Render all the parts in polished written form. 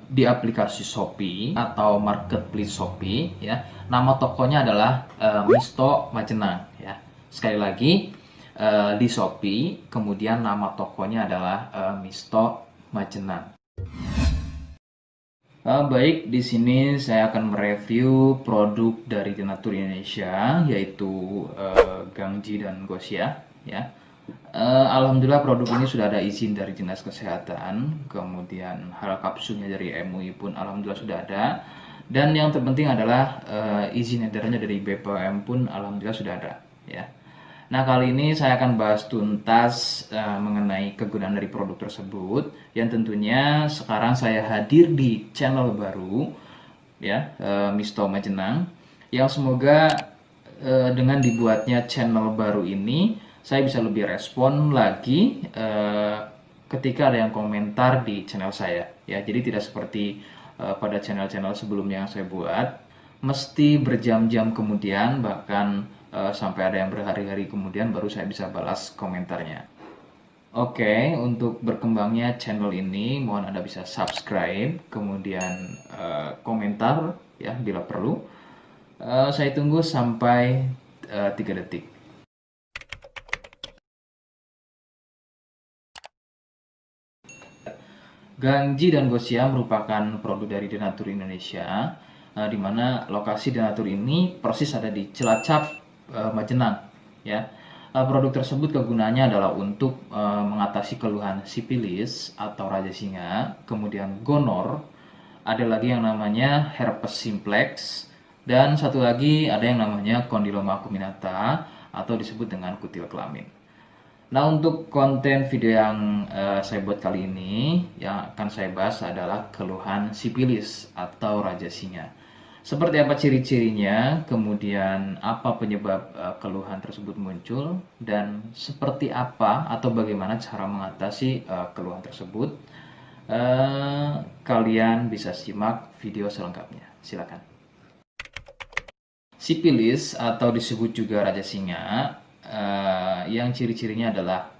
di aplikasi Shopee atau marketplace Shopee ya. Nama tokonya adalah Misto Majenang ya. Sekali lagi di Shopee, kemudian nama tokonya adalah Misto Majenang. Baik, di sini saya akan mereview produk dari Denatur Indonesia, yaitu Gangji dan Gosia. Ya, alhamdulillah produk ini sudah ada izin dari Dinas Kesehatan, kemudian hal kapsulnya dari MUI pun alhamdulillah sudah ada, dan yang terpenting adalah izin edarnya dari BPOM pun alhamdulillah sudah ada. Ya. Nah, kali ini saya akan bahas tuntas mengenai kegunaan dari produk tersebut, yang tentunya sekarang saya hadir di channel baru ya, Misto Majenang, yang semoga dengan dibuatnya channel baru ini saya bisa lebih respon lagi ketika ada yang komentar di channel saya ya. Jadi tidak seperti pada channel-channel sebelumnya yang saya buat, mesti berjam-jam kemudian, bahkan sampai ada yang berhari-hari kemudian baru saya bisa balas komentarnya. Oke, untuk berkembangnya channel ini mohon Anda bisa subscribe, kemudian komentar ya bila perlu. Saya tunggu sampai 3 detik. Gangji dan Gosia merupakan produk dari Denatur Indonesia, di mana lokasi Denatur ini persis ada di Cilacap, Majenang. Ya, produk tersebut kegunaannya adalah untuk mengatasi keluhan sipilis atau raja singa, kemudian gonor, ada lagi yang namanya herpes simplex, dan satu lagi ada yang namanya kondiloma acuminata atau disebut dengan kutil kelamin. Nah, untuk konten video yang saya buat kali ini, yang akan saya bahas adalah keluhan sipilis atau raja singa. Seperti apa ciri-cirinya, kemudian apa penyebab keluhan tersebut muncul, dan seperti apa atau bagaimana cara mengatasi keluhan tersebut. Kalian bisa simak video selengkapnya. Silakan. Sipilis atau disebut juga raja singa, yang ciri-cirinya adalah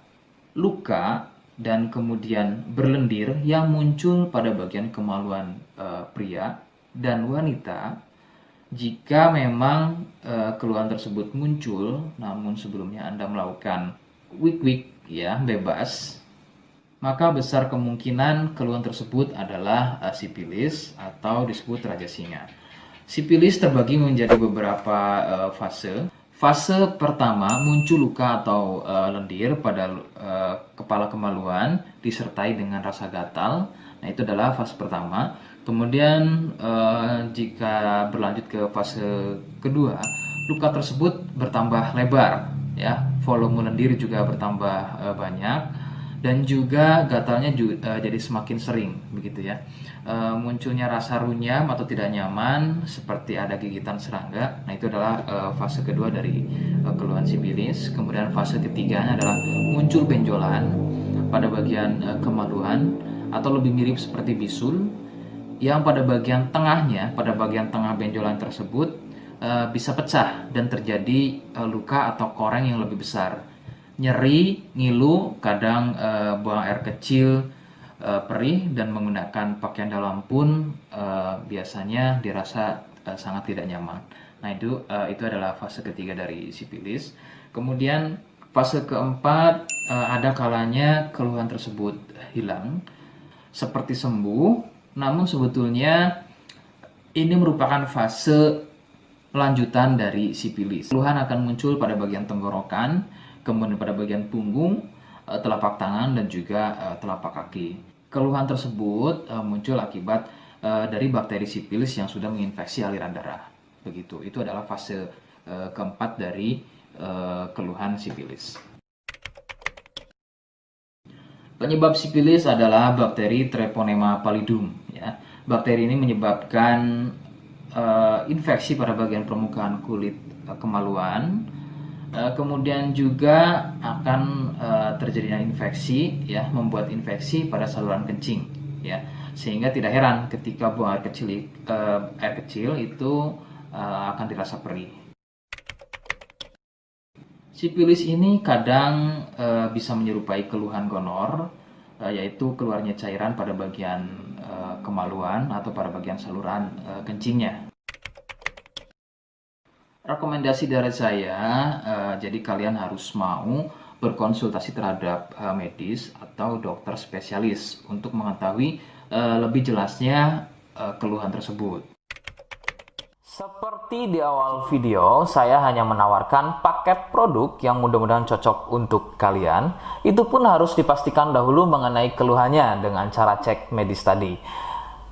luka dan kemudian berlendir yang muncul pada bagian kemaluan pria dan wanita. Jika memang keluhan tersebut muncul namun sebelumnya Anda melakukan wik-wik ya bebas, maka besar kemungkinan keluhan tersebut adalah sipilis atau disebut raja singa. Sipilis terbagi menjadi beberapa fase. Fase pertama muncul luka atau lendir pada kepala kemaluan disertai dengan rasa gatal. Nah, itu adalah fase pertama. Kemudian jika berlanjut ke fase kedua, luka tersebut bertambah lebar, ya, volume lendir juga bertambah banyak, dan juga gatalnya jadi semakin sering, begitu ya. Munculnya rasa runyam atau tidak nyaman seperti ada gigitan serangga. Nah, itu adalah fase kedua dari keluhan sipilis. Kemudian fase ketiganya adalah muncul benjolan pada bagian kemaluan atau lebih mirip seperti bisul, yang pada bagian tengahnya, pada bagian tengah benjolan tersebut bisa pecah dan terjadi luka atau koreng yang lebih besar. Nyeri, ngilu, kadang buang air kecil, perih, dan menggunakan pakaian dalam pun biasanya dirasa sangat tidak nyaman. Nah, itu adalah fase ketiga dari sipilis. Kemudian fase keempat, ada kalanya keluhan tersebut hilang seperti sembuh, namun sebetulnya ini merupakan fase lanjutan dari sipilis. Keluhan akan muncul pada bagian tenggorokan, kemudian pada bagian punggung, telapak tangan, dan juga telapak kaki. Keluhan tersebut muncul akibat dari bakteri sipilis yang sudah menginfeksi aliran darah. Begitu. Itu adalah fase keempat dari keluhan sipilis. Penyebab sipilis adalah bakteri Treponema pallidum. Ya. Bakteri ini menyebabkan infeksi pada bagian permukaan kulit kemaluan. Kemudian juga akan terjadinya infeksi, ya, membuat infeksi pada saluran kencing, ya, sehingga tidak heran ketika buang air kecil itu akan dirasa perih. Sipilis ini kadang bisa menyerupai keluhan gonor, yaitu keluarnya cairan pada bagian kemaluan atau pada bagian saluran kencingnya. Rekomendasi dari saya, jadi kalian harus mau berkonsultasi terhadap medis atau dokter spesialis untuk mengetahui lebih jelasnya keluhan tersebut. Seperti di awal video, saya hanya menawarkan paket produk yang mudah-mudahan cocok untuk kalian. Itu pun harus dipastikan dahulu mengenai keluhannya dengan cara cek medis tadi.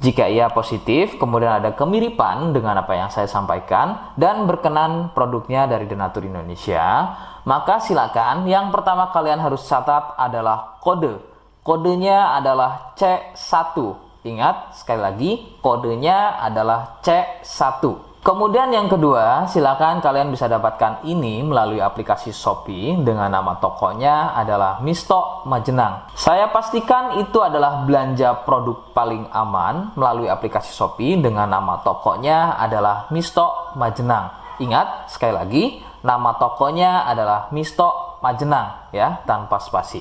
Jika ia positif, kemudian ada kemiripan dengan apa yang saya sampaikan dan berkenan produknya dari Denatur Indonesia, maka silakan. Yang pertama kalian harus catat adalah kode. Kodenya adalah C1. Ingat, sekali lagi, kodenya adalah C1. Kemudian yang kedua, silakan kalian bisa dapatkan ini melalui aplikasi Shopee dengan nama tokonya adalah Misto Majenang. Saya pastikan itu adalah belanja produk paling aman melalui aplikasi Shopee dengan nama tokonya adalah Misto Majenang. Ingat, sekali lagi, nama tokonya adalah Misto Majenang ya, tanpa spasi.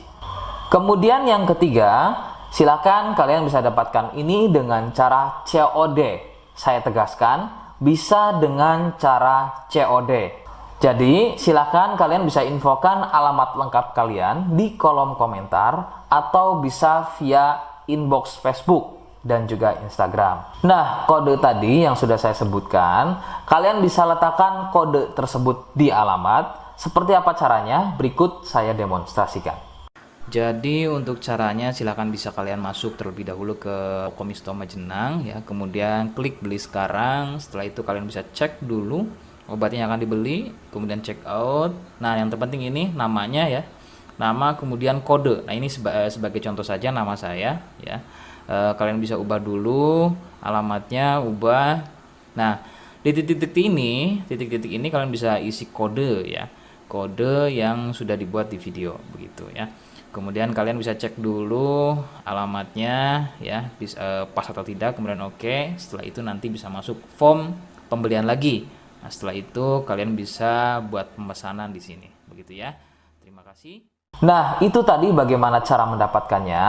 Kemudian yang ketiga, silakan kalian bisa dapatkan ini dengan cara COD. Saya tegaskan, bisa dengan cara COD. Jadi silakan kalian bisa infokan alamat lengkap kalian di kolom komentar atau bisa via inbox Facebook dan juga Instagram. Nah, kode tadi yang sudah saya sebutkan, kalian bisa letakkan kode tersebut di alamat. Seperti apa caranya? Berikut saya demonstrasikan. Jadi untuk caranya silahkan bisa kalian masuk terlebih dahulu ke toko Misto Majenang ya, kemudian klik beli sekarang. Setelah itu kalian bisa cek dulu obatnya yang akan dibeli, kemudian check out. Nah yang terpenting ini namanya ya, nama kemudian kode. Nah ini sebagai contoh saja nama saya ya. Kalian bisa ubah dulu alamatnya, ubah. Nah di titik-titik ini kalian bisa isi kode ya, kode yang sudah dibuat di video begitu ya. Kemudian kalian bisa cek dulu alamatnya ya, pas atau tidak, kemudian oke. Setelah itu nanti bisa masuk form pembelian lagi. Nah, setelah itu kalian bisa buat pemesanan di sini. Begitu ya. Terima kasih. Nah, itu tadi bagaimana cara mendapatkannya.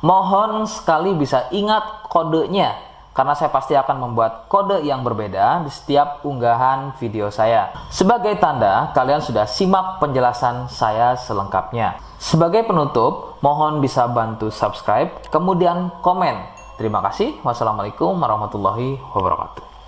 Mohon sekali bisa ingat kodenya, karena saya pasti akan membuat kode yang berbeda di setiap unggahan video saya. Sebagai tanda, kalian sudah simak penjelasan saya selengkapnya. Sebagai penutup, mohon bisa bantu subscribe, kemudian komen. Terima kasih. Wassalamualaikum warahmatullahi wabarakatuh.